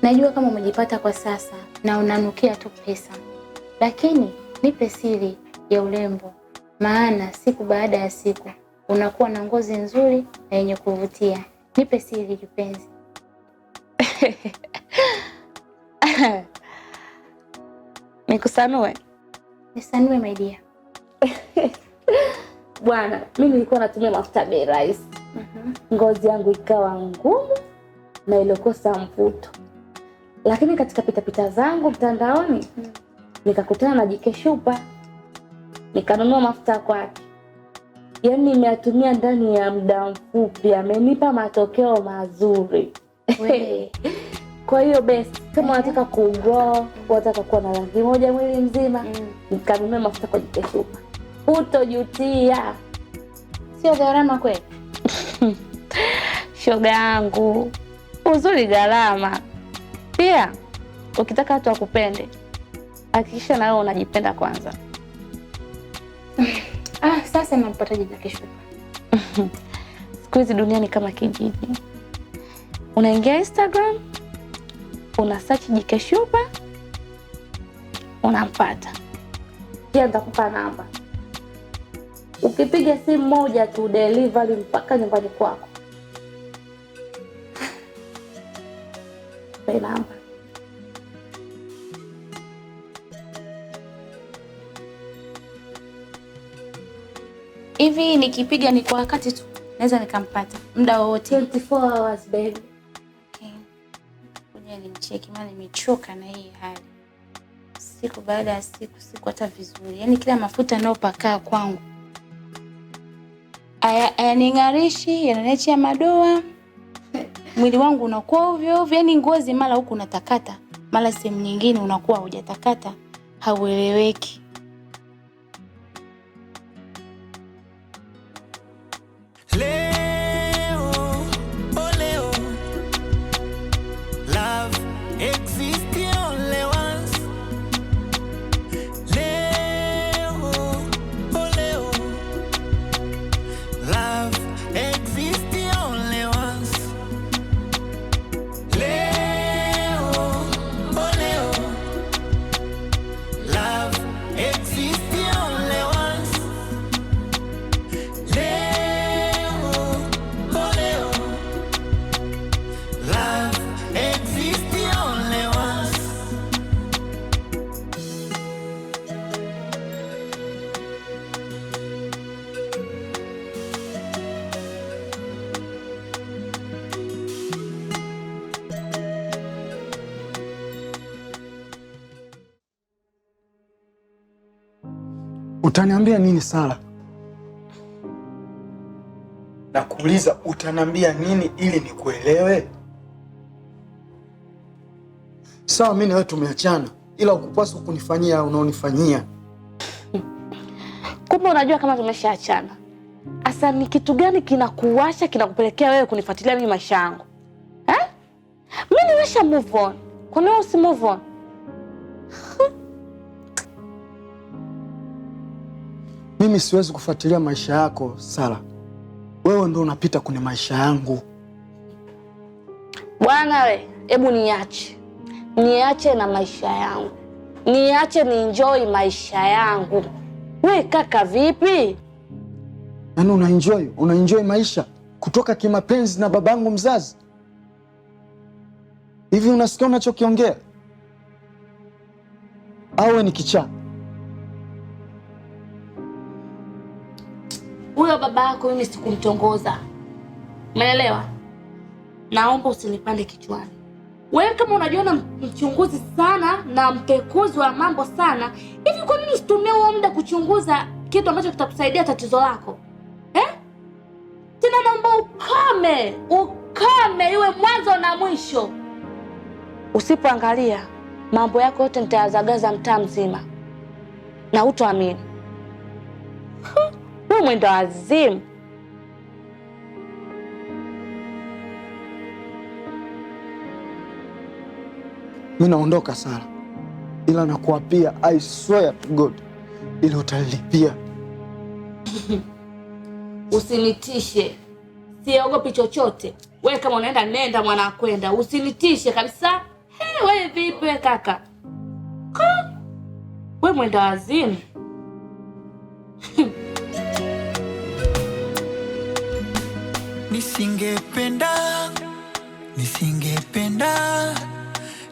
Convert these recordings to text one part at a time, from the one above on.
Najua kama umejipata kwa sasa na unanukia tu pesa, lakini nipe siri ya urembo, maana siku baada ya siku unakuwa na ngozi nzuri na yenye kuvutia. Nipe siri kipenzi. Nikusanue? Nisanue my dear. Bwana, mimi nilikuwa natumia mafuta bei rahisi. Ngozi yangu ikawa ngumu na ilikosa mvuto. Lakini katika pitapita zangu mtandaoni nikakutana na Jike Shupa. Nikanunua mafuta kwake. Yaani nimeyatumia ndani ya muda mfupi, amenipa matokeo mazuri. Kwa hiyo best, kama unataka kugrow, unataka kuwa na rangi moja mwili mzima, nikanunua mafuta kwa Jike Shupa. Utojutia. Sio gharama kweli? Shoga yangu, uzuri gharama. Pia ukitaka watu wakupende, hakikisha na wewe unajipenda kwanza. Sasa nampata Jike Shupa. Siku hizi dunia ni kama kijiji. Unaingia Instagram, una search Jike Shupa, unampata. Pia nitakupa namba. Ukipiga simu moja tu delivery mpaka nyumbani kwako. Pe namba. Hivi nikipiga ni kwa wakati tu naweza nikampata muda wote? 24 hours baby. Okay. Kuja nimcheki, maana nimechoka na hii hali. Siku baada ya siku hata vizuri. Yaani kila mafuta naopaka kwangu ayaning'arishi, yananiachia madoa. Mwili wangu unakuwa ovyo ovyo, yaani ngozi mara huku unatakata, mara sehemu nyingine unakuwa hujatakata, haueleweki. Utaniambia nini Sara? Nakuuliza utaniambia nini ili nikuelewe? Sawa, mimi na wewe tumeachana, ila ukupaswa kunifanyia unaonifanyia. Kumbe unajua kama tumeshaachana. Asa ni kitu gani kinakuwasha, kinakupelekea wewe kunifuatilia mimi maisha yangu? Mimi nimesha move on. Kwa nini usi move on? Mimi siwezi kufuatilia maisha yako, Sara. Wewe ndio unapita kwenye maisha yangu. Bwana we, hebu niache. Niache na maisha yangu. Niache ni enjoy maisha yangu. We kaka vipi? Yaani unaenjoy maisha kutoka kimapenzi na babangu mzazi? Hivi unasikia unachokiongea? Awe ni kichaa? Huyo baba yako mimi sikumtongoza. Umeelewa? Naomba usinipande kichwani. Wewe kama unajiona mchunguzi sana na mpekuzi wa mambo sana, hivi kwa nini usitumie huo muda kuchunguza kitu ambacho kitakusaidia tatizo lako? Tena naomba ukame iwe mwanzo na mwisho. Usipoangalia mambo yako yote nitayazagaza mtaa mzima. Na hutoamini. Wewe mwendo wazimu. Mimi naondoka Sara, ila nakuapia, I swear to God, ili utalipia. Usinitishe. Siogopi chochote. Wewe kama unaenda nenda mwana kwenda. Usinitishe kabisa. Wewe vipi we kaka? We mwenda wazimu.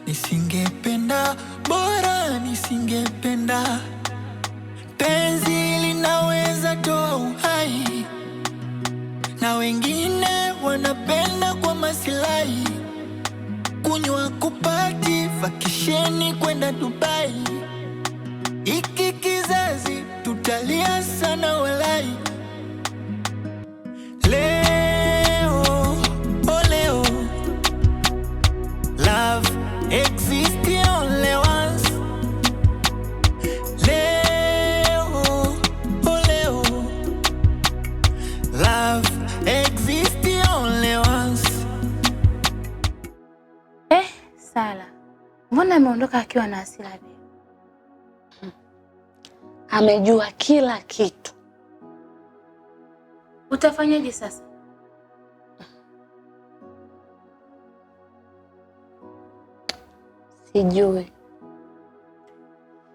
Nisingependa, bora nisingependa. Penzi linaweza toa uhai, na wengine wanapenda kwa masilahi. Kunywa kupati, vakisheni kwenda Dubai. Iki kizazi tutalia sana walai. Leo, oh leo, love exists only once. Leo, oh leo, love exists only once. Sala, mbona ameondoka akiwa na hasira leo? Amejua kila kitu. Utafanyaje sasa? Sijui.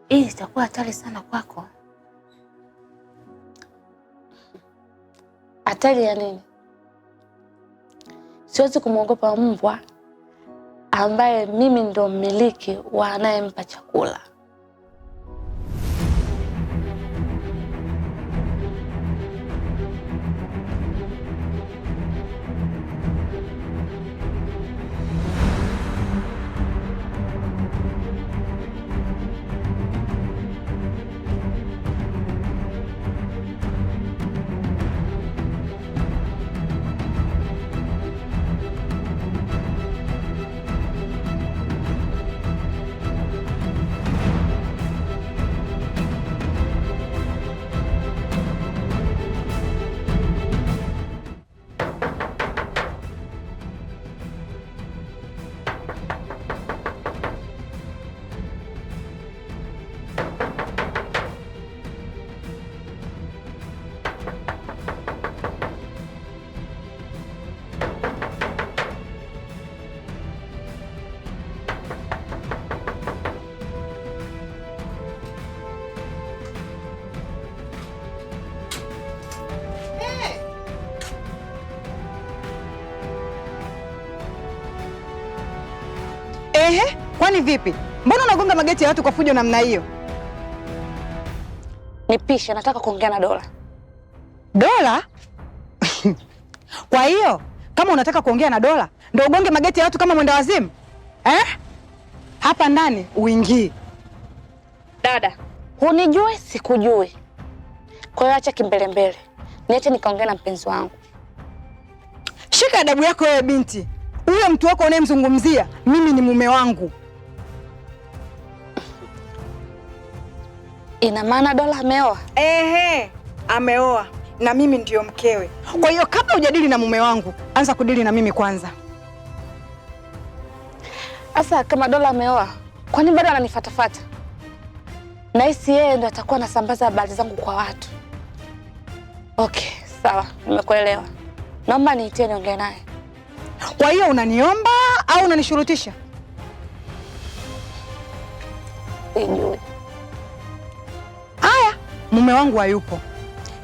Hii itakuwa hatari sana kwako. Hatari ya nini? Siwezi kumwogopa mbwa ambaye mimi ndo mmiliki wa anayempa chakula. Ehe, kwani vipi? Mbona unagonga mageti ya watu kwa fujo namna hiyo? Nipishe, nataka kuongea na Dola. Dola? Kwa hiyo kama unataka kuongea na Dola ndio ugonge mageti ya watu kama mwenda wazimu? Hapa ndani uingii. Dada, hunijui sikujui. Kwa hiyo acha kimbelembele. Niache nikaongea na mpenzi wangu. Shika adabu yako wewe binti. Huyo mtu wako unayemzungumzia mimi ni mume wangu. Ina maana Dola ameoa? Ehe, ameoa na mimi ndio mkewe. Kwa hiyo kabla hujadili na mume wangu, anza kudili na mimi kwanza. Asa kama Dola ameoa, kwani bado ananifuatafuata? Nahisi yeye ndo atakuwa anasambaza habari zangu kwa watu. Okay, sawa, nimekuelewa. Naomba niitie niongee naye. Kwa hiyo unaniomba au unanishurutisha? Sijui. Haya, mume wangu hayupo.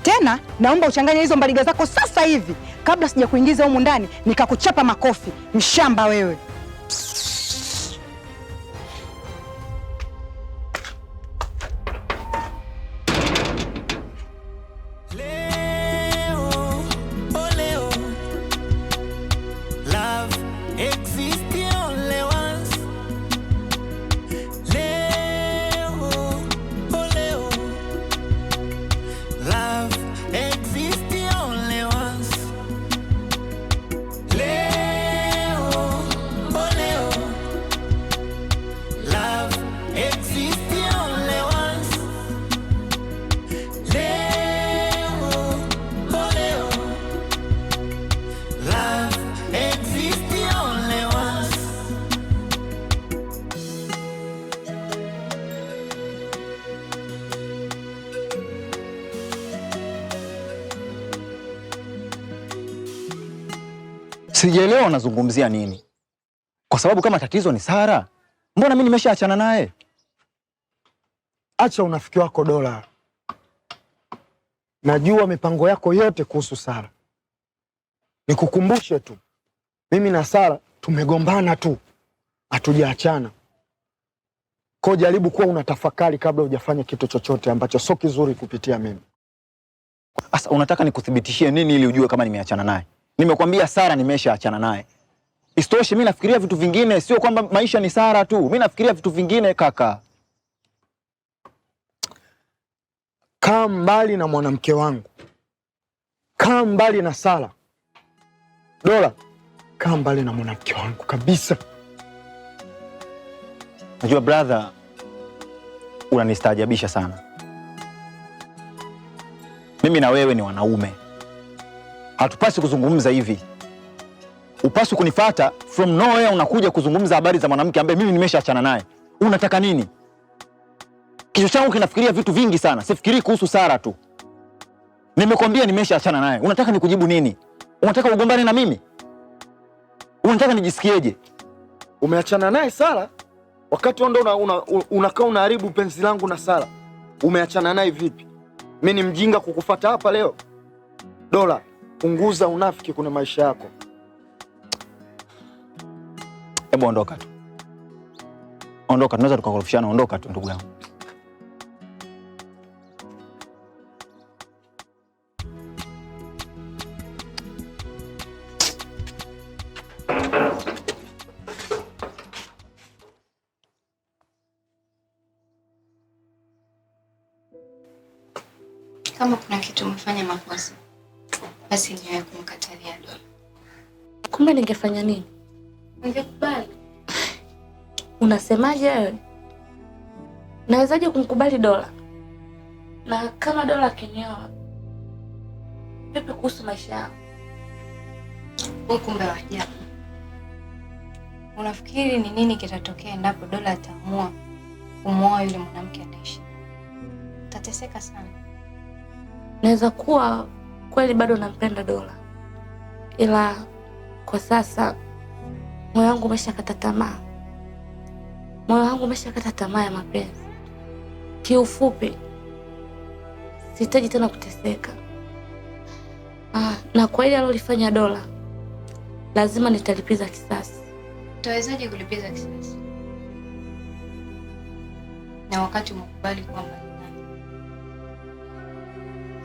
Tena naomba uchanganye hizo mbaliga zako sasa hivi kabla sija kuingiza humu ndani nikakuchapa makofi. Mshamba wewe. Sijaelewa unazungumzia nini? Kwa sababu kama tatizo ni Sara, Mbona mimi nimeshaachana naye? Acha unafiki wako Dola. Najua mipango yako yote kuhusu Sara. Nikukumbushe tu, mimi na Sara tumegombana tu, hatujaachana. Kwa jaribu kuwa unatafakari kabla hujafanya kitu chochote ambacho sio kizuri kupitia mimi. Sasa unataka nikuthibitishie nini ili ujue kama nimeachana naye? Nimekwambia Sara nimeshaachana naye. Isitoshe mimi nafikiria vitu vingine, sio kwamba maisha ni Sara tu. Mimi nafikiria vitu vingine kaka. Kaa mbali na mwanamke wangu. Kaa mbali na Sara. Dola, kaa mbali na mwanamke wangu kabisa. Najua brother, unanistaajabisha sana. Mimi na wewe ni wanaume. Hatupasi kuzungumza hivi. Upasi kunifuata from nowhere unakuja kuzungumza habari za mwanamke ambaye mimi nimeshaachana naye. Unataka nini? Kichwa changu kinafikiria vitu vingi sana. Sifikiri kuhusu Sara tu. Nimekwambia nimeshaachana naye. Unataka nikujibu nini? Unataka ugombane na mimi? Unataka nijisikieje? Umeachana naye Sara? Wakati ndo unakaa unaharibu penzi langu na Sara. Umeachana naye vipi? Mimi ni mjinga kukufuata hapa leo? Dola, punguza unafiki kuna maisha yako. Hebu ondoka tu. Ondoka, tunaweza tukakorofishana. Ondoka tu ndugu yangu. Kama kuna kitu umefanya makosa, basi ni wewe kumkatalia Dola. Kumbe ningefanya nini? Ungekubali. Unasemaje wewe? Nawezaje kumkubali Dola? Na kama Dola akinioa, vipi kuhusu maisha yangu? Wewe kumbe wa ajabu. Unafikiri ni nini kitatokea endapo Dola ataamua kumwoa yule mwanamke anaishi? Utateseka sana. Naweza kuwa kweli bado nampenda Dola, ila kwa sasa moyo wangu umeshakata tamaa. Moyo wangu umeshakata tamaa ya mapenzi. Kiufupi, sihitaji tena kuteseka. Na kwa ile alilofanya Dola, lazima nitalipiza kisasi. Utawezaje kulipiza kisasi na wakati umekubali kwamba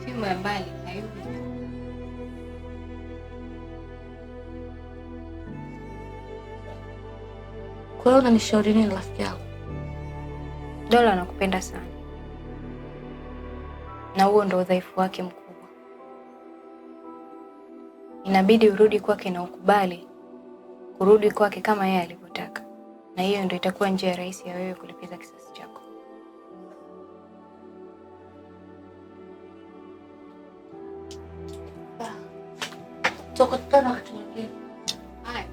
fimu ya mbali hayubi? Kwa hiyo unanishauri nini rafiki yangu? Dola anakupenda sana, na huo ndo udhaifu wake mkubwa. Inabidi urudi kwake na ukubali kurudi kwake kama yeye alivyotaka, na hiyo ndio itakuwa njia rahisi ya wewe kulipiza kisasi chako. Tutakutana wakati mwingine. Haya.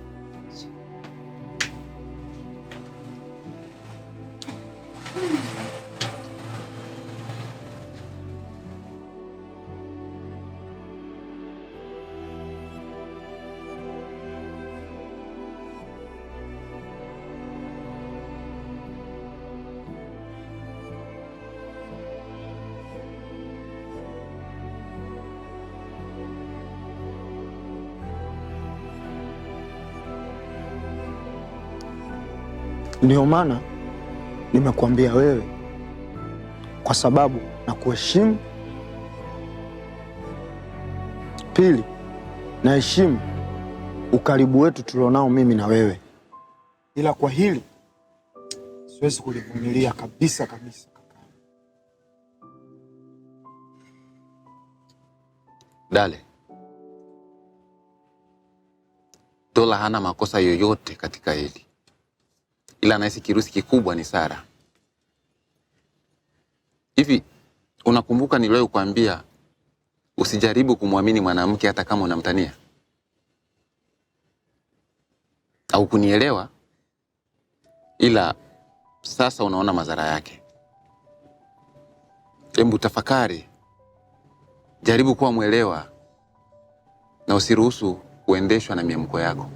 Ndio maana nimekuambia wewe, kwa sababu na kuheshimu. Pili, naheshimu ukaribu wetu tulionao mimi na wewe, ila kwa hili siwezi kulivumilia kabisa kabisa. Dale, Dola hana makosa yoyote katika hili, ila nahisi kirusi kikubwa ni Sara. Hivi unakumbuka niliwahi kukuambia usijaribu kumwamini mwanamke hata kama unamtania? Au kunielewa? Ila sasa unaona madhara yake. Hebu tafakari. Jaribu kuwa mwelewa na usiruhusu kuendeshwa na miamko yako.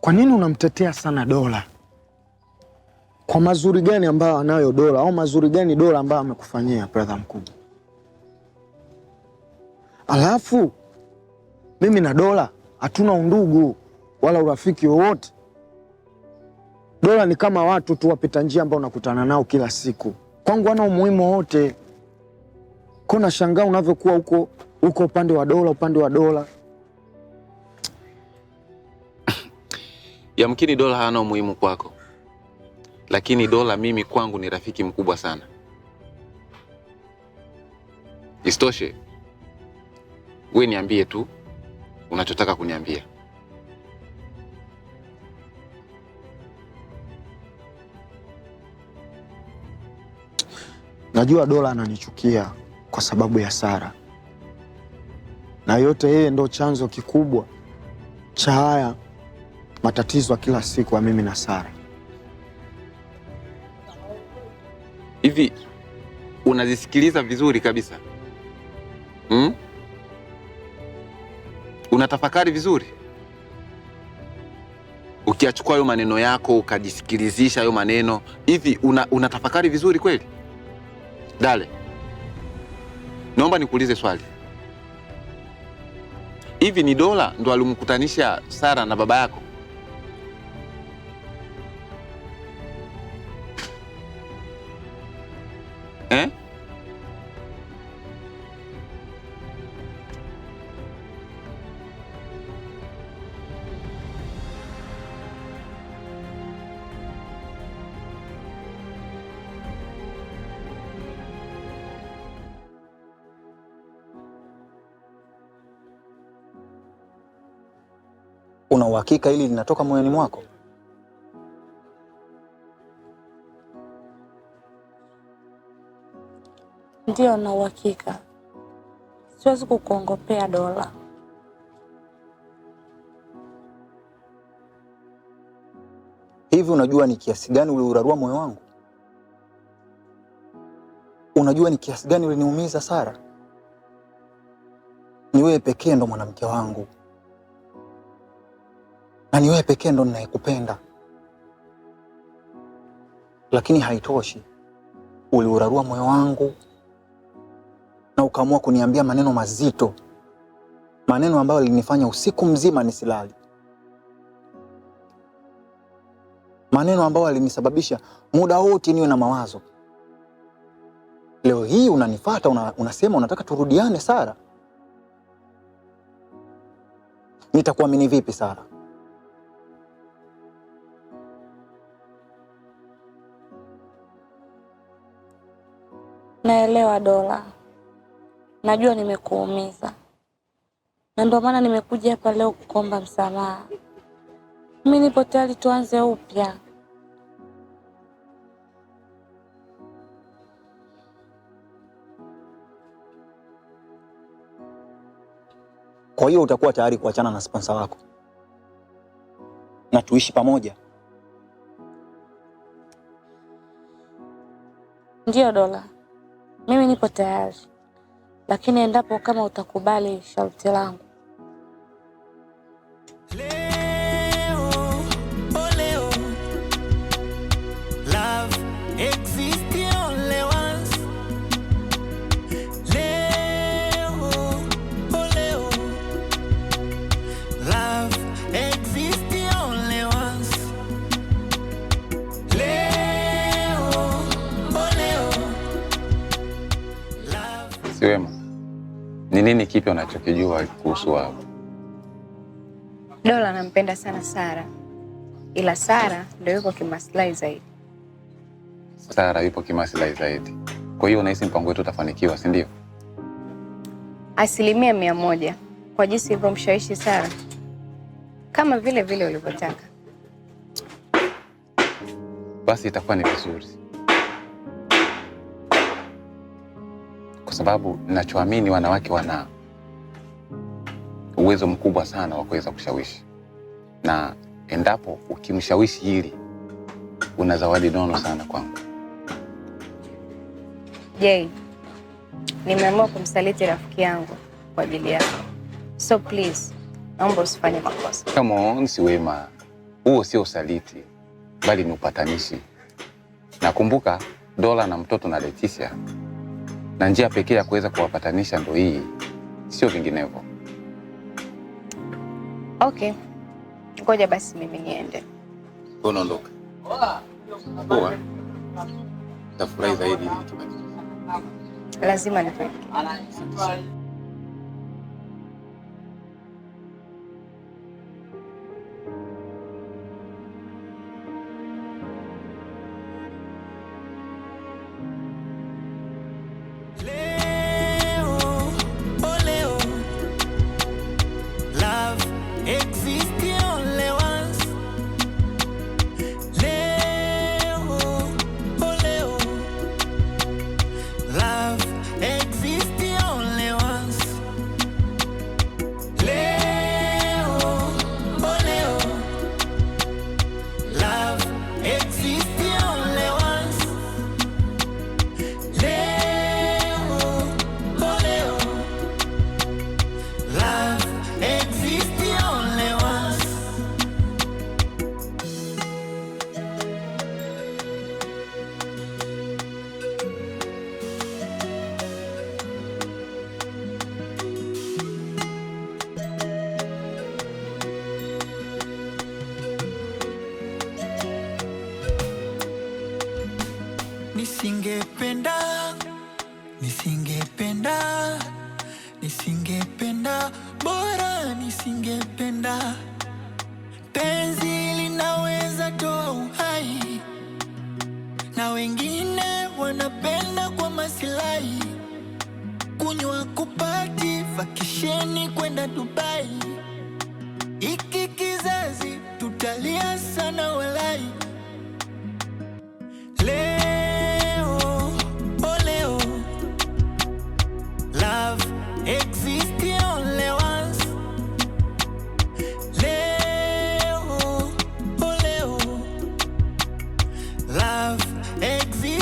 Kwa Kwa nini unamtetea sana Dola? Kwa mazuri gani ambayo anayo Dola, au mazuri gani Dola ambayo amekufanyia brother mkubwa? Alafu mimi na Dola hatuna undugu wala urafiki wowote. Dola ni kama watu tu wapita njia ambao unakutana nao kila siku. Kwangu hana umuhimu wote. Kuna shangaa unavyokuwa huko upande wa Dola. Yamkini Dola hana umuhimu kwako, lakini Dola mimi kwangu ni rafiki mkubwa sana. Isitoshe, wewe niambie tu unachotaka kuniambia. Najua Dola ananichukia kwa sababu ya Sara, na yote yeye ndo chanzo kikubwa cha haya matatizo kila siku ya mimi na Sara. Hivi unazisikiliza vizuri kabisa? Unatafakari vizuri? Ukiachukua hayo maneno yako ukajisikilizisha hayo maneno, hivi unatafakari vizuri kweli? Dale, naomba nikuulize swali. Hivi ni Dola ndo alimkutanisha Sara na baba yako? Una uhakika hili linatoka moyoni mwako? Ndio, na uhakika. Siwezi kukuongopea Dola. Hivi unajua ni kiasi gani uliurarua moyo wangu? Unajua ni kiasi gani uliniumiza Sara? Ni wewe pekee ndo mwanamke wangu, na ni wewe pekee ndo ninayekupenda. Lakini haitoshi, uliurarua moyo wangu na ukaamua kuniambia maneno mazito, maneno ambayo yalinifanya usiku mzima nisilali, maneno ambayo yalinisababisha muda wote niwe na mawazo. Leo hii unanifuata, unasema unataka turudiane Sara. Nitakuamini vipi Sara? Naelewa Dola, najua nimekuumiza, na ndio maana nimekuja hapa leo kukuomba msamaha. Mimi nipo tayari tuanze upya. Kwa hiyo utakuwa tayari kuachana na sponsor wako na tuishi pamoja? Ndio Dola, mimi nipo tayari, lakini endapo kama utakubali sharti langu. Leo, oh leo, love exists only once. Leo, oh leo, love exists only once. Leo, oh leo, love. Siwema, ni nini kipi unachokijua kuhusu wao? Dola anampenda sana Sara, ila Sara ndio yuko kimaslahi zaidi. Sara yupo kimaslahi zaidi. Kwa hiyo unahisi mpango wetu utafanikiwa, si ndio? 100% kwa jinsi ilivyomshawishi Sara, kama vile ulivyotaka. Basi itakuwa ni vizuri, kwa sababu ninachoamini wanawake wana uwezo mkubwa sana wa kuweza kushawishi, na endapo ukimshawishi hili una zawadi nono sana kwangu. Jay, nimeamua kumsaliti rafiki yangu kwa ajili yako. So please, naomba usifanye makosa. Come on, Siwema. Huo sio usaliti, bali ni upatanishi. Nakumbuka Dola na mtoto na Leticia, na njia pekee ya kuweza kuwapatanisha ndo hii, sio vinginevyo. Okay, ngoja basi mimi niende. Unaondoka? Poa. Tafurahi zaidi nikibaki. Lazima nifanye. Nisingependa, bora nisingependa. Penzi linaweza toa uhai, na wengine wanapenda kwa masilahi. Kunywa kupati, vakisheni kwenda Dubai. Iki kizazi tutalia sana walai. Leo, oh leo, love exists only once. Leo, oh leo, love exists.